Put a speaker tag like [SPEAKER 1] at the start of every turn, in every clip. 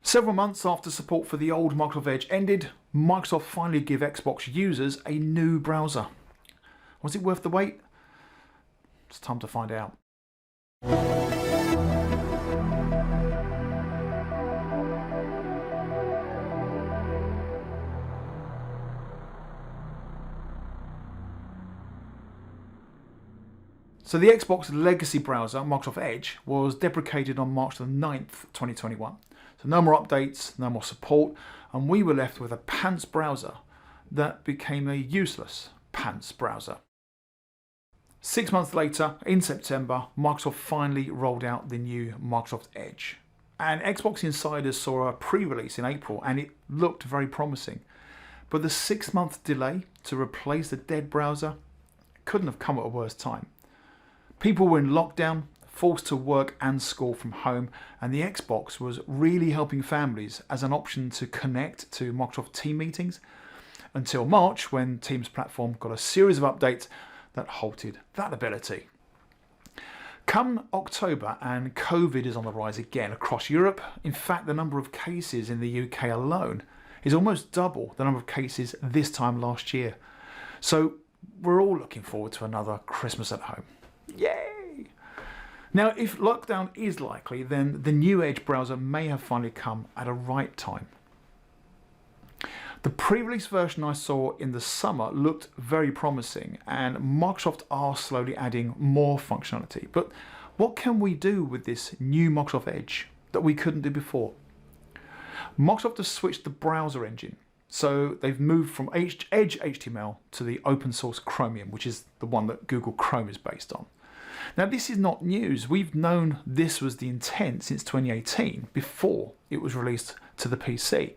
[SPEAKER 1] Several months after support for the old Microsoft Edge ended, Microsoft finally gave Xbox users a new browser. Was it worth the wait? It's time to find out. So the Xbox legacy browser, Microsoft Edge, was deprecated on March the 9th, 2021. So no more updates, no more support, and we were left with a pants browser that became a useless pants browser. 6 months later, in September, Microsoft finally rolled out the new Microsoft Edge. And Xbox insiders saw a pre-release in April and it looked very promising. But the 6-month delay to replace the dead browser couldn't have come at a worse time. People were in lockdown, forced to work and school from home, and the Xbox was really helping families as an option to connect to Microsoft Team meetings until March, when Teams platform got a series of updates that halted that ability. Come October, and COVID is on the rise again across Europe. In fact, the number of cases in the UK alone is almost double the number of cases this time last year. So we're all looking forward to another Christmas at home. Yay! Now, if lockdown is likely, then the new Edge browser may have finally come at a right time. The pre-release version I saw in the summer looked very promising, and Microsoft are slowly adding more functionality. But what can we do with this new Microsoft Edge that we couldn't do before? Microsoft has switched the browser engine. So they've moved from Edge HTML to the open source Chromium, which is the one that Google Chrome is based on. Now, this is not news. We've known this was the intent since 2018, before it was released to the PC.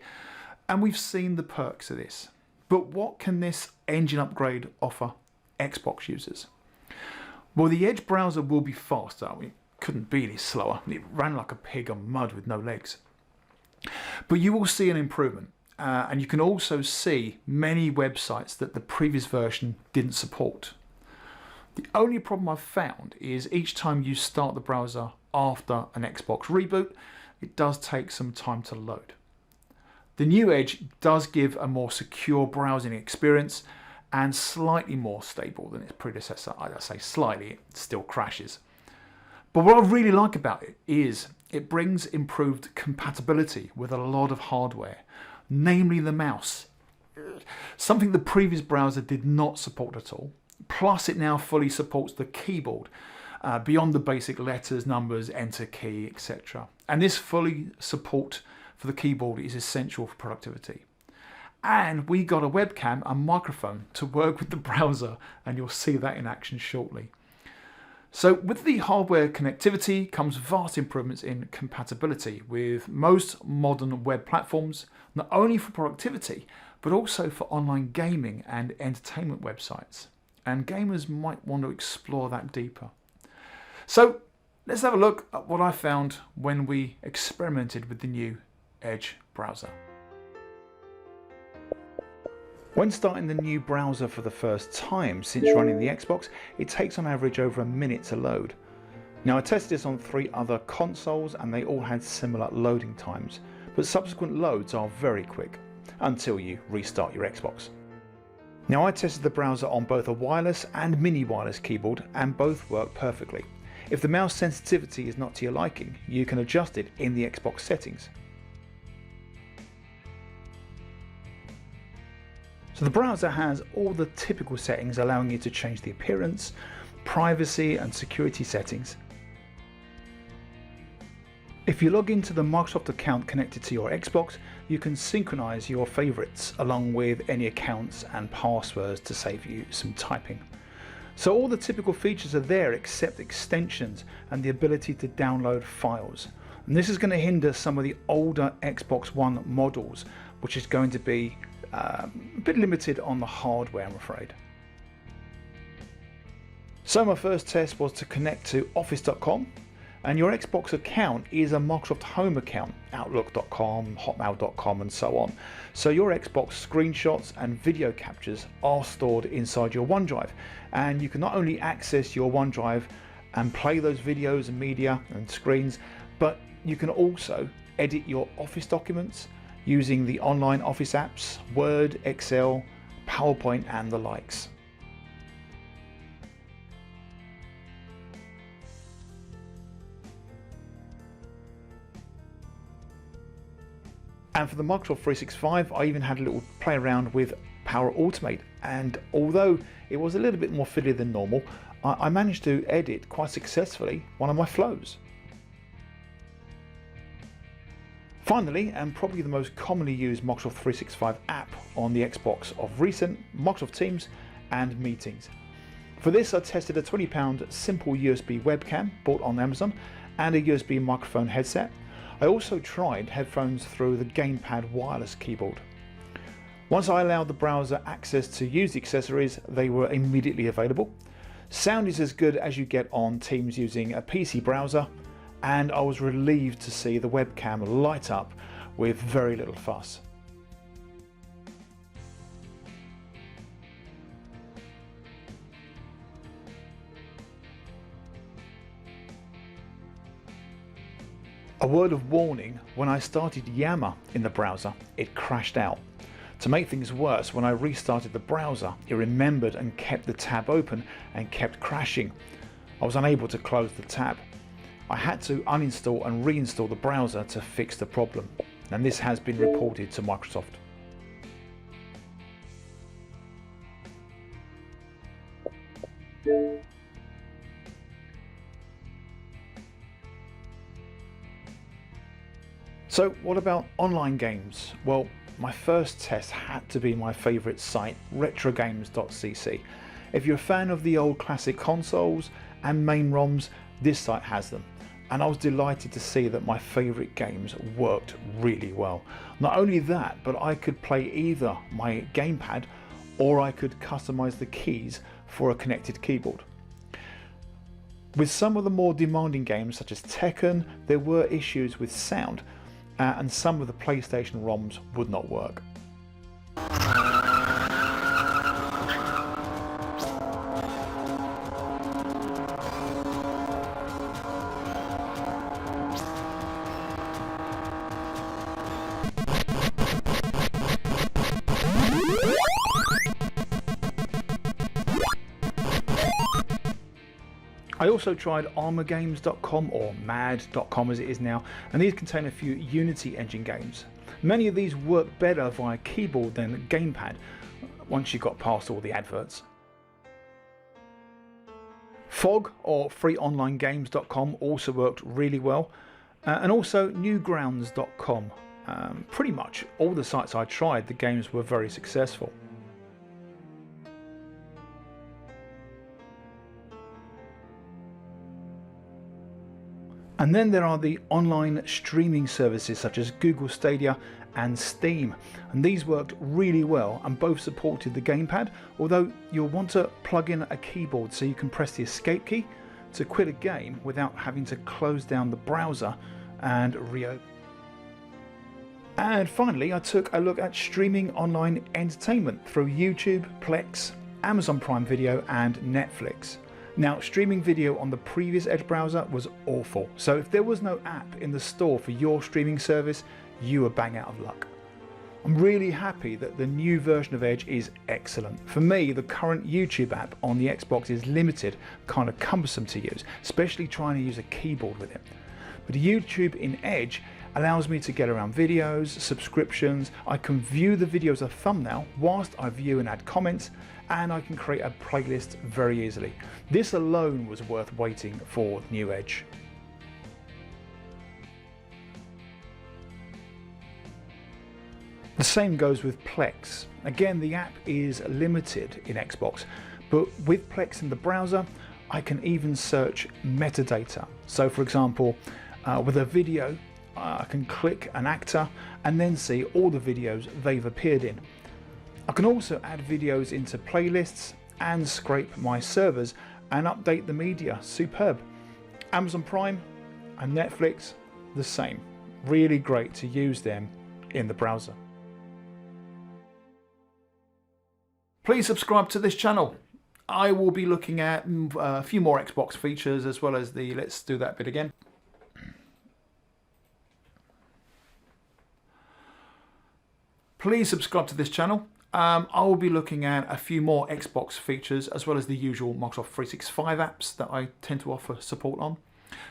[SPEAKER 1] And we've seen the perks of this. But what can this engine upgrade offer Xbox users? Well, the Edge browser will be faster. It couldn't be any slower. It ran like a pig on mud with no legs. But you will see an improvement. And you can also see many websites that the previous version didn't support. The only problem I've found is each time you start the browser after an Xbox reboot, it does take some time to load. The new Edge does give a more secure browsing experience and slightly more stable than its predecessor. I say slightly, it still crashes. But what I really like about it is it brings improved compatibility with a lot of hardware, namely the mouse. Something the previous browser did not support at all. Plus, it now fully supports the keyboard beyond the basic letters, numbers, enter key, etc. And this fully support for the keyboard is essential for productivity. And we got a webcam and microphone to work with the browser, and you'll see that in action shortly. So with the hardware connectivity comes vast improvements in compatibility with most modern web platforms, not only for productivity, but also for online gaming and entertainment websites. And gamers might want to explore that deeper. So let's have a look at what I found when we experimented with the new Edge browser. When starting the new browser for the first time since running the Xbox, it takes on average over a minute to load. Now, I tested this on 3 other consoles and they all had similar loading times, but subsequent loads are very quick until you restart your Xbox. Now, I tested the browser on both a wireless and mini wireless keyboard and both work perfectly. If the mouse sensitivity is not to your liking, you can adjust it in the Xbox settings. So the browser has all the typical settings, allowing you to change the appearance, privacy and security settings. If you log into the Microsoft account connected to your Xbox, you can synchronize your favorites along with any accounts and passwords to save you some typing. So all the typical features are there except extensions and the ability to download files. And this is going to hinder some of the older Xbox One models, which is going to be a bit limited on the hardware, I'm afraid. So my first test was to connect to office.com, and your Xbox account is a Microsoft Home account, outlook.com, hotmail.com and so on. So your Xbox screenshots and video captures are stored inside your OneDrive, and you can not only access your OneDrive and play those videos and media and screens, but you can also edit your Office documents using the online Office apps, Word, Excel, PowerPoint and the likes. And for the Microsoft 365, I even had a little play around with Power Automate, and although it was a little bit more fiddly than normal, I managed to edit quite successfully one of my flows. Finally, and probably the most commonly used Microsoft 365 app on the Xbox of recent, Microsoft Teams and Meetings. For this, I tested a £20 simple USB webcam bought on Amazon and a USB microphone headset. I also tried headphones through the gamepad wireless keyboard. Once I allowed the browser access to use the accessories, they were immediately available. Sound is as good as you get on Teams using a PC browser, and I was relieved to see the webcam light up with very little fuss. A word of warning, when I started Yammer in the browser, it crashed out. To make things worse, when I restarted the browser, it remembered and kept the tab open and kept crashing. I was unable to close the tab. I had to uninstall and reinstall the browser to fix the problem, and this has been reported to Microsoft. So what about online games? Well, my first test had to be my favourite site, retrogames.cc. If you're a fan of the old classic consoles and main ROMs, this site has them. And I was delighted to see that my favourite games worked really well. Not only that, but I could play either my gamepad or I could customise the keys for a connected keyboard. With some of the more demanding games such as Tekken, there were issues with sound, and some of the PlayStation ROMs would not work. I also tried armorgames.com, or mad.com as it is now, and these contain a few Unity engine games. Many of these work better via keyboard than gamepad once you got past all the adverts. Fog, or freeonlinegames.com, also worked really well, and also newgrounds.com. Pretty much all the sites I tried, the games were very successful. And then there are the online streaming services such as Google Stadia and Steam, and these worked really well and both supported the gamepad, although you'll want to plug in a keyboard so you can press the escape key to quit a game without having to close down the browser and reopen. And finally, I took a look at streaming online entertainment through YouTube, Plex, Amazon Prime Video and Netflix. Now, streaming video on the previous Edge browser was awful, so if there was no app in the store for your streaming service, you were bang out of luck. I'm really happy that the new version of Edge is excellent. For me, the current YouTube app on the Xbox is limited, kind of cumbersome to use, especially trying to use a keyboard with it. But YouTube in Edge allows me to get around videos, subscriptions, I can view the video as a thumbnail whilst I view and add comments, and I can create a playlist very easily. This alone was worth waiting for the new Edge. The same goes with Plex. Again, the app is limited in Xbox, but with Plex in the browser, I can even search metadata. So for example, with a video, I can click an actor and then see all the videos they've appeared in. I can also add videos into playlists and scrape my servers and update the media. Superb. Amazon Prime and Netflix, the same. Really great to use them in the browser. Please subscribe to this channel. I will be looking at a few more Xbox features as well as the let's do that bit again. please subscribe to this channel. I will be looking at a few more Xbox features as well as the usual Microsoft 365 apps that I tend to offer support on.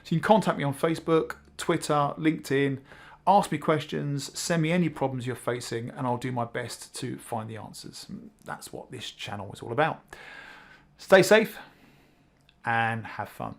[SPEAKER 1] So you can contact me on Facebook, Twitter, LinkedIn, ask me questions, send me any problems you're facing, and I'll do my best to find the answers. That's what this channel is all about. Stay safe and have fun.